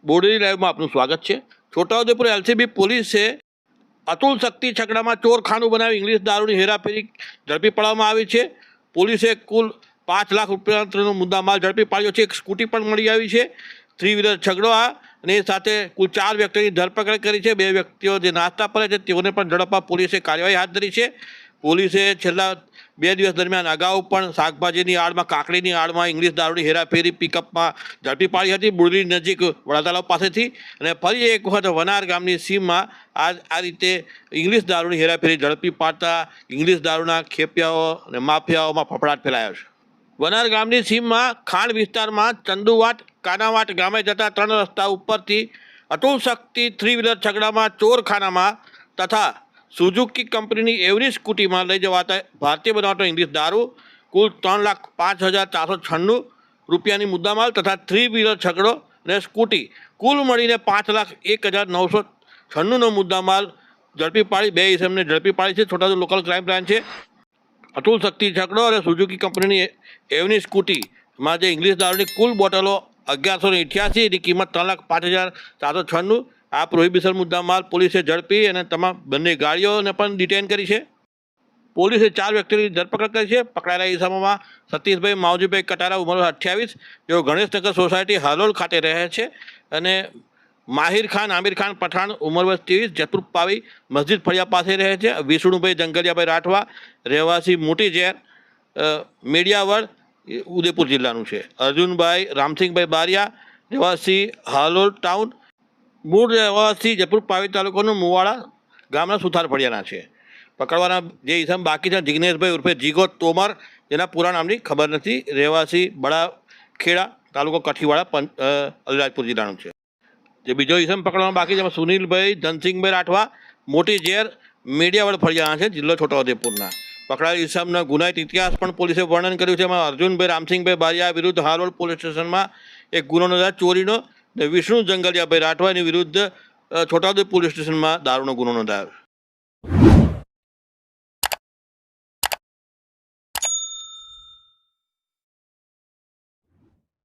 બોડેલી લાઈવમાં આપનું સ્વાગત છે। છોટાઉદેપુર એલસીબી પોલીસે અતુલ શક્તિ છકડામાં ચોરખાનું બનાવી ઇંગ્લિશ દારૂની હેરાફેરી ઝડપી પાડવામાં આવી છે। પોલીસે કુલ 5 લાખ રૂપિયાનો મુદ્દામાલ ઝડપી પાડ્યો છે। એક સ્કૂટી પણ મળી આવી છે। 3 વ્હીલર છકડો અને સાથે કુલ 4 વ્યક્તિઓની ધરપકડ કરી છે। 2 વ્યક્તિઓ જે નાસ્તા પર છે તેઓને પણ ઝડપવા પોલીસે કાર્યવાહી હાથ ધરી છે। પોલીસે છેલ્લા 2 દિવસ દરમિયાન અગાઉ પણ શાકભાજીની આડમાં કાકડીની આડમાં ઇંગ્લિશ દારૂની હેરાફેરી પિકઅપમાં ઝડપી પાડી હતી બોડેલી નજીક વડા તળાવ પાસેથી। અને ફરી એક વખત વનાર ગામની સીમમાં આ રીતે ઇંગ્લિશ દારૂની હેરાફેરી ઝડપી પાડતા ઇંગ્લિશ દારૂના ખેપિયાઓ અને માફિયાઓમાં ફફડાટ ફેલાયો છે। વનાર ગામની સીમમાં ખાણ વિસ્તારમાં ચંદુવાટ કાનાવાટ ગામે જતા 3 રસ્તા ઉપરથી અતુલ શક્તિ 3 વ્હીલર છકડામાં ચોરખાનામાં તથા સુઝુકી કંપનીની એવરી સ્કૂટીમાં લઈ જવાતા ભારતીય બનાવટનો ઇંગ્લિશ દારૂ કુલ 3,05,496 રૂપિયાની મુદ્દામાલ તથા 3 વ્હીલર છકડો અને સ્કૂટી કુલ મળીને 5,01,996નો મુદ્દામાલ ઝડપી પાડી 2 ઇસમને ઝડપી પાડી છે। છોટાઉદેપુર લોકલ ક્રાઇમ બ્રાન્ચે અતુલ શક્તિ છકડો અને સુઝુકી કંપનીની એવની સ્કૂટીમાં જે ઇંગ્લિશ દારૂની કુલ બોટલો 1188 એની કિંમત 3,05,496 આ પ્રોહિબિશન મુદ્દામાલ પોલીસે ઝડપી અને તમામ બંને ગાડીઓને પણ ડિટેન કરી છે। પોલીસે 4 વ્યક્તિઓની ધરપકડ કરી છે। પકડાયેલા ઇસમોમાં સતીશભાઈ માવજીભાઈ કટારા ઉંમર 28 જેઓ ગણેશનગર સોસાયટી હાલોલ ખાતે રહે છે અને માહિર ખાન આમિર ખાન પઠાણ ઉંમર 23 જયપુર પાવી મસ્જિદ ફળિયા પાસે રહે છે। વિષ્ણુભાઈ જંગલિયાભાઈ રાઠવા રહેવાસી મોટી ઝેર મેડિયાવડ ઉદયપુર જિલ્લાનું છે। અર્જુનભાઈ રામસિંહભાઈ બારિયા રહેવાસી હાલોલ ટાઉન મૂળ રહેવાસી જયપુર પાવી તાલુકાનું મુવાડા ગામના સુથાર ફળિયાના છે। પકડવાના જે ઇસમ બાકી છે જિગ્નેશભાઈ ઉર્ફે જીગો તોમર જેના પૂરા નામની ખબર નથી રહેવાસી બળાખેડા તાલુકો કઠીવાડા અલીરાજપુર જિલ્લાનું છે। જે બીજો ઇસમ પકડવાનો બાકી છે સુનિલભાઈ ધનસિંહભાઈ રાઠવા મોટી ઝેર મેડિયાવડ ફળિયાના છે જિલ્લો છોટાઉદેપુરના। પકડાયેલ ઇસમનો ગુનાહિત ઇતિહાસ પણ પોલીસે વર્ણન કર્યું છે। એમાં અર્જુનભાઈ રામસિંહભાઈ બારિયા વિરુદ્ધ હાલોલ પોલીસ સ્ટેશનમાં એક ગુનો નોંધાયો ચોરીનો ને વિષ્ણુ જંગલિયાભાઈ રાઠવાની વિરુદ્ધ છોટાઉદેપુર પોલીસ સ્ટેશનમાં દારૂનો ગુનો નોંધાયો।